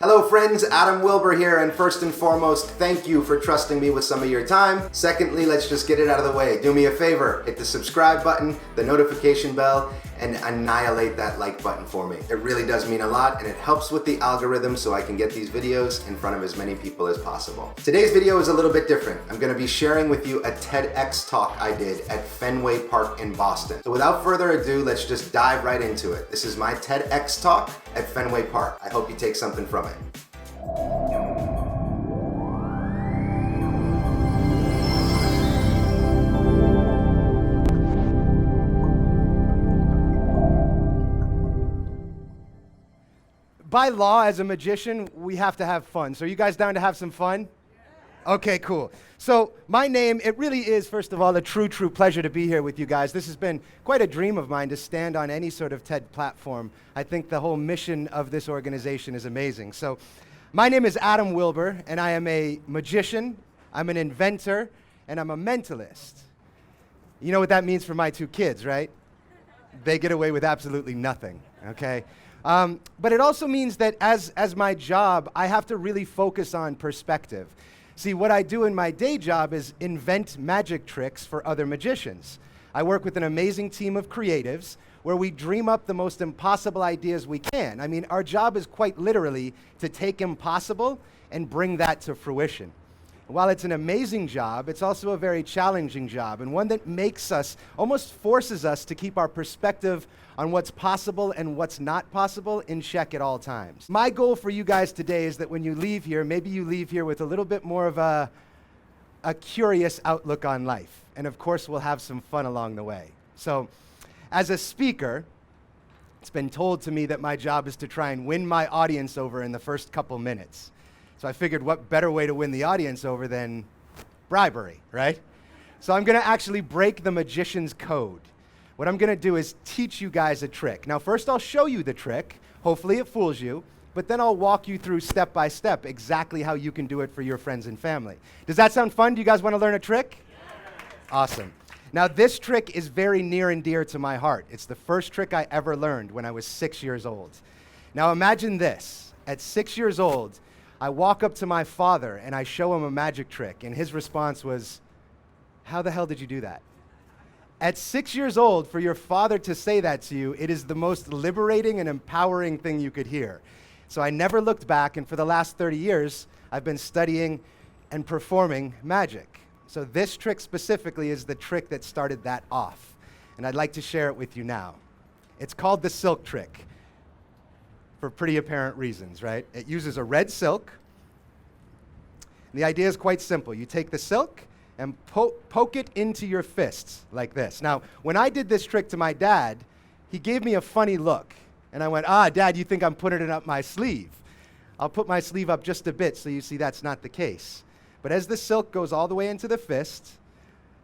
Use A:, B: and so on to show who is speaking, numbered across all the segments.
A: Hello friends, Adam-Wilber here, and first and foremost, thank you for trusting me with some of your time. Secondly, let's just get it out of the way. Do me a favor, hit the subscribe button, the notification bell, and annihilate that like button for me. It really does mean a lot, and it helps with the algorithm so I can get these videos in front of as many people as possible. Today's video is a little bit different. I'm gonna be sharing with you a TEDx talk I did at Fenway Park in Boston. So without further ado, let's just dive right into it. This is my TEDx talk at Fenway Park. I hope you take something from it.
B: By law, as a magician, we have to have fun. So are you guys down to have some fun? Yeah. Okay, cool. So my name, it really is, first of all, a true pleasure to be here with you guys. This has been quite a dream of mine to stand on any sort of TED platform. I think the whole mission of this organization is amazing. So my name is Adam-Wilber, and I am a magician, I'm an inventor, and I'm a mentalist. You know what that means for my two kids, right? They get away with absolutely nothing, okay? But it also means that as my job, I have to really focus on perspective. See, what I do in my day job is invent magic tricks for other magicians. I work with an amazing team of creatives where we dream up the most impossible ideas we can. I mean, our job is quite literally to take impossible and bring that to fruition. While it's an amazing job, it's also a very challenging job, and one that makes us, almost forces us to keep our perspective on what's possible and what's not possible in check at all times. My goal for you guys today is that when you leave here, maybe you leave here with a little bit more of a curious outlook on life. And of course, we'll have some fun along the way. So, as a speaker, it's been told to me that my job is to try and win my audience over in the first couple minutes. So I figured what better way to win the audience over than bribery, right? So I'm gonna actually break the magician's code. What I'm gonna do is teach you guys a trick. Now first I'll show you the trick, hopefully it fools you, but then I'll walk you through step by step exactly how you can do it for your friends and family. Does that sound fun? Do you guys wanna learn a trick? Yes. Awesome. Now this trick is very near and dear to my heart. It's the first trick I ever learned when I was 6 years old. Now imagine this, at 6 years old, I walk up to my father and I show him a magic trick, and his response was, "How the hell did you do that?" At 6 years old, for your father to say that to you, it is the most liberating and empowering thing you could hear. So I never looked back, and for the last 30 years, I've been studying and performing magic. So this trick specifically is the trick that started that off, and I'd like to share it with you now. It's called the silk trick, for pretty apparent reasons, right? It uses a red silk. And the idea is quite simple. You take the silk and poke it into your fists like this. Now, when I did this trick to my dad, he gave me a funny look. And I went, Dad, you think I'm putting it up my sleeve? I'll put my sleeve up just a bit so you see that's not the case. But as the silk goes all the way into the fist,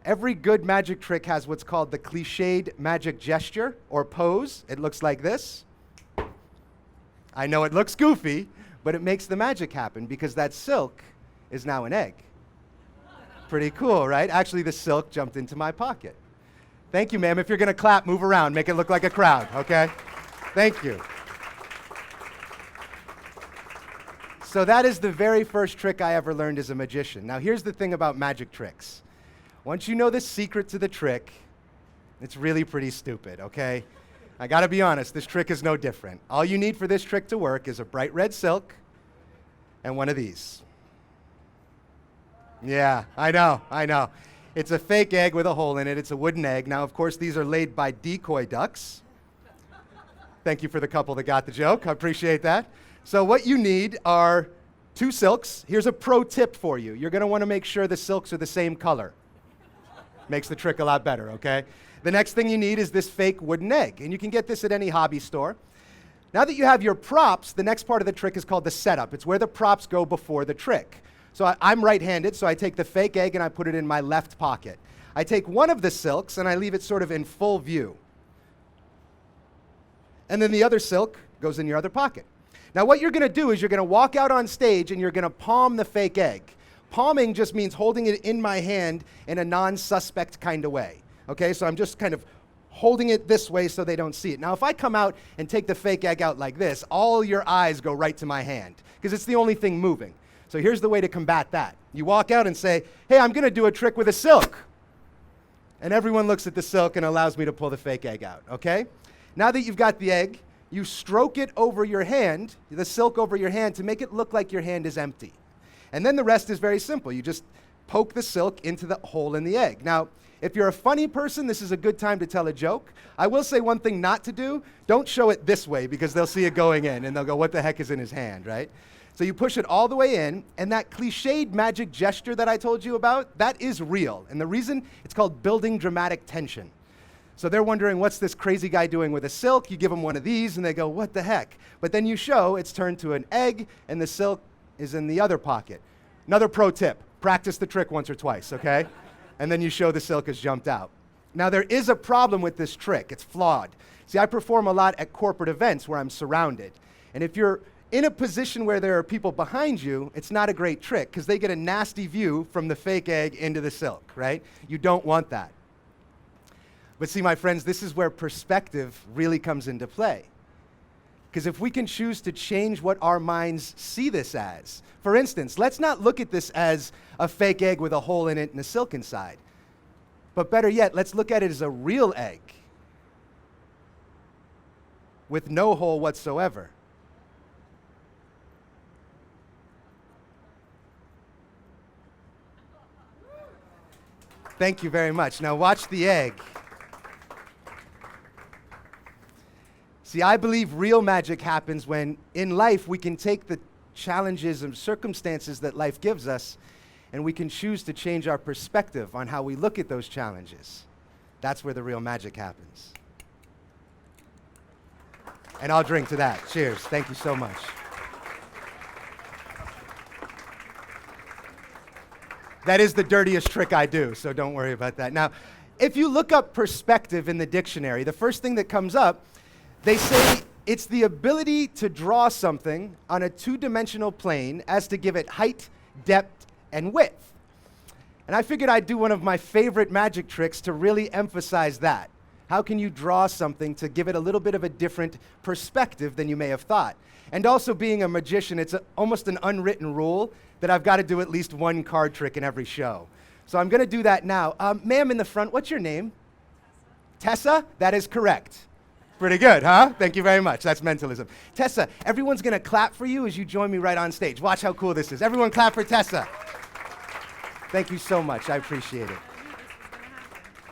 B: every good magic trick has what's called the cliched magic gesture or pose. It looks like this. I know it looks goofy, but it makes the magic happen because that silk is now an egg. Pretty cool, right? Actually, the silk jumped into my pocket. Thank you, ma'am. If you're gonna clap, move around, make it look like a crowd, okay? Thank you. So that is the very first trick I ever learned as a magician. Now here's the thing about magic tricks. Once you know the secret to the trick, it's really pretty stupid, okay? I gotta be honest, this trick is no different. All you need for this trick to work is a bright red silk and one of these. Yeah, I know. It's a fake egg with a hole in it. It's a wooden egg. Now, of course, these are laid by decoy ducks. Thank you for the couple that got the joke. I appreciate that. So what you need are 2 silks. Here's a pro tip for you. You're gonna wanna make sure the silks are the same color. Makes the trick a lot better, okay? The next thing you need is this fake wooden egg, and you can get this at any hobby store. Now that you have your props, the next part of the trick is called the setup. It's where the props go before the trick. So I'm right-handed, so I take the fake egg and I put it in my left pocket. I take one of the silks and I leave it sort of in full view. And then the other silk goes in your other pocket. Now what you're gonna do is you're gonna walk out on stage and you're gonna palm the fake egg. Palming just means holding it in my hand in a non-suspect kind of way. Okay, so I'm just kind of holding it this way so they don't see it. Now, if I come out and take the fake egg out like this, all your eyes go right to my hand because it's the only thing moving. So here's the way to combat that. You walk out and say, hey, I'm going to do a trick with a silk. And everyone looks at the silk and allows me to pull the fake egg out, okay? Now that you've got the egg, you stroke it over your hand, the silk over your hand, to make it look like your hand is empty. And then the rest is very simple. You just poke the silk into the hole in the egg. Now, if you're a funny person, this is a good time to tell a joke. I will say one thing not to do. Don't show it this way because they'll see it going in and they'll go, what the heck is in his hand, right? So you push it all the way in, and that cliched magic gesture that I told you about, that is real. And the reason, it's called building dramatic tension. So they're wondering, what's this crazy guy doing with a silk? You give them one of these, and they go, what the heck? But then you show it's turned to an egg, and the silk is in the other pocket. Another pro tip, practice the trick once or twice, okay? And then you show the silk has jumped out. Now, there is a problem with this trick. It's flawed. See, I perform a lot at corporate events where I'm surrounded. And if you're in a position where there are people behind you, it's not a great trick because they get a nasty view from the fake egg into the silk, right? You don't want that. But see, my friends, this is where perspective really comes into play. Because if we can choose to change what our minds see this as, for instance, let's not look at this as a fake egg with a hole in it and a silk inside. But better yet, let's look at it as a real egg with no hole whatsoever. Thank you very much. Now watch the egg. See, I believe real magic happens when in life we can take the challenges and circumstances that life gives us and we can choose to change our perspective on how we look at those challenges. That's where the real magic happens. And I'll drink to that. Cheers. Thank you so much. That is the dirtiest trick I do, so don't worry about that. Now, if you look up perspective in the dictionary, the first thing that comes up, they say it's the ability to draw something on a two-dimensional plane as to give it height, depth, and width. And I figured I'd do one of my favorite magic tricks to really emphasize that. How can you draw something to give it a little bit of a different perspective than you may have thought? And also being a magician, it's almost an unwritten rule that I've got to do at least one card trick in every show. So I'm going to do that now. Ma'am in the front, what's your name? Tessa? That is correct. Pretty good, huh? Thank you very much. That's mentalism. Tessa, everyone's going to clap for you as you join me right on stage. Watch how cool this is. Everyone clap for Tessa. Thank you so much. I appreciate it.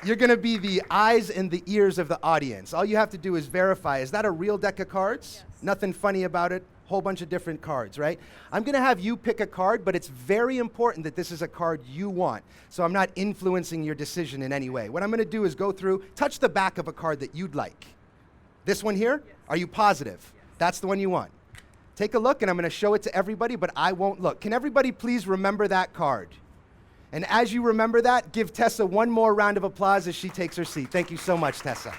B: You're going to be the eyes and the ears of the audience. All you have to do is verify, is that a real deck of cards? Yes. Nothing funny about it. Whole bunch of different cards, right? I'm going to have you pick a card, but it's very important that this is a card you want. So I'm not influencing your decision in any way. What I'm going to do is go through, touch the back of a card that you'd like. This one here? Yes. Are you positive? Yes. That's the one you want. Take a look, and I'm going to show it to everybody, but I won't look. Can everybody please remember that card? And as you remember that, give Tessa one more round of applause as she takes her seat. Thank you so much, Tessa.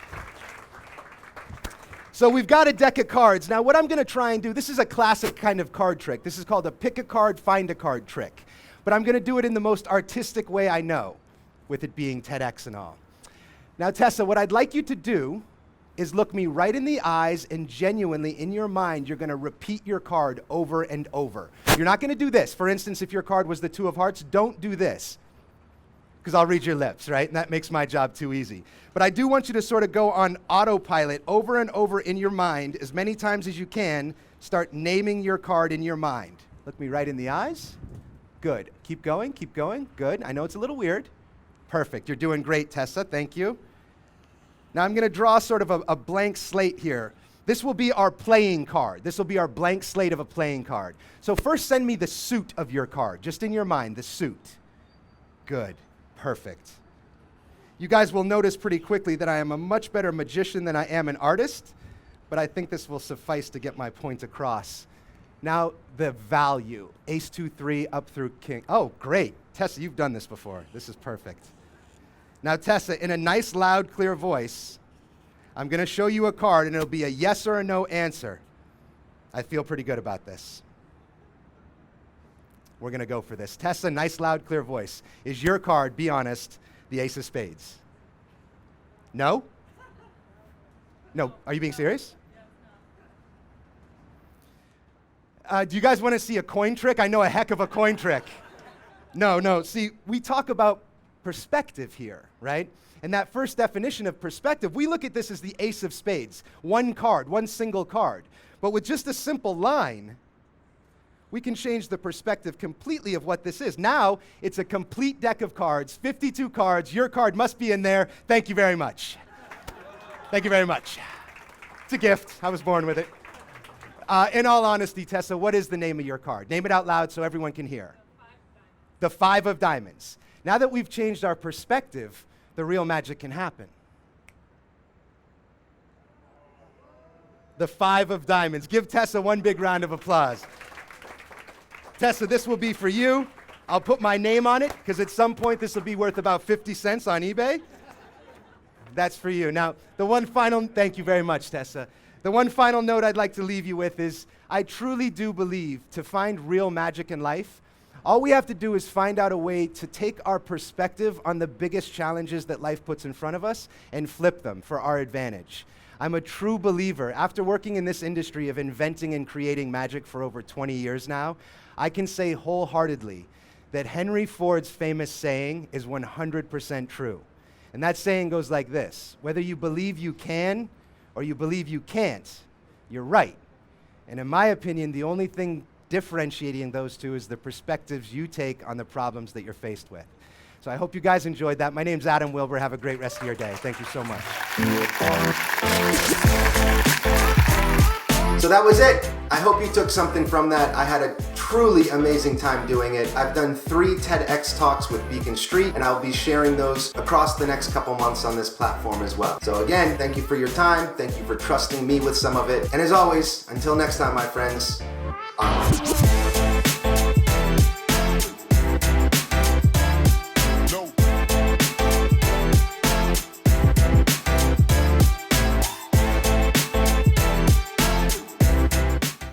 B: So we've got a deck of cards. Now what I'm going to try and do, this is a classic kind of card trick. This is called a pick a card, find a card trick. But I'm going to do it in the most artistic way I know, with it being TEDx and all. Now Tessa, what I'd like you to do is look me right in the eyes and genuinely in your mind, you're going to repeat your card over and over. You're not going to do this. For instance, if your card was the Two of Hearts, don't do this, because I'll read your lips, right? And that makes my job too easy. But I do want you to sort of go on autopilot over and over in your mind as many times as you can. Start naming your card in your mind. Look me right in the eyes. Good. Keep going, keep going. Good. I know it's a little weird. Perfect. You're doing great, Tessa. Thank you. Now I'm going to draw sort of a blank slate here. This will be our playing card. This will be our blank slate of a playing card. So first send me the suit of your card, just in your mind, the suit. Good. Perfect. You guys will notice pretty quickly that I am a much better magician than I am an artist, but I think this will suffice to get my point across. Now, the value. Ace, 2, 3, up through king. Oh, great. Tessa, you've done this before. This is perfect. Now, Tessa, in a nice, loud, clear voice, I'm going to show you a card, and it'll be a yes or a no answer. I feel pretty good about this. We're going to go for this. Tessa, nice, loud, clear voice. Is your card, be honest, the Ace of Spades? No? No, are you being serious? Do you guys want to see a coin trick? I know a heck of a coin trick. No. See, we talk about perspective here, right? And that first definition of perspective, we look at this as the ace of spades. One card, one single card. But with just a simple line, we can change the perspective completely of what this is. Now, it's a complete deck of cards, 52 cards. Your card must be in there. Thank you very much. Thank you very much. It's a gift. I was born with it. In all honesty, Tessa, what is the name of your card? Name it out loud so everyone can hear. The Five of Diamonds. Now that we've changed our perspective, the real magic can happen. The Five of Diamonds. Give Tessa one big round of applause. Tessa, this will be for you. I'll put my name on it, because at some point this will be worth about 50 cents on eBay. That's for you. Now, thank you very much, Tessa. The one final note I'd like to leave you with is, I truly do believe to find real magic in life, all we have to do is find out a way to take our perspective on the biggest challenges that life puts in front of us and flip them for our advantage. I'm a true believer. After working in this industry of inventing and creating magic for over 20 years now, I can say wholeheartedly that Henry Ford's famous saying is 100% true. And that saying goes like this: whether you believe you can or you believe you can't, you're right. And in my opinion, the only thing differentiating those two is the perspectives you take on the problems that you're faced with. So I hope you guys enjoyed that. My name's Adam-Wilber. Have a great rest of your day. Thank you so much.
A: So that was it. I hope you took something from that. I had a truly amazing time doing it. I've done 3 TEDx talks with Beacon Street, and I'll be sharing those across the next couple months on this platform as well. So again, thank you for your time. Thank you for trusting me with some of it. And as always, until next time, my friends, onward.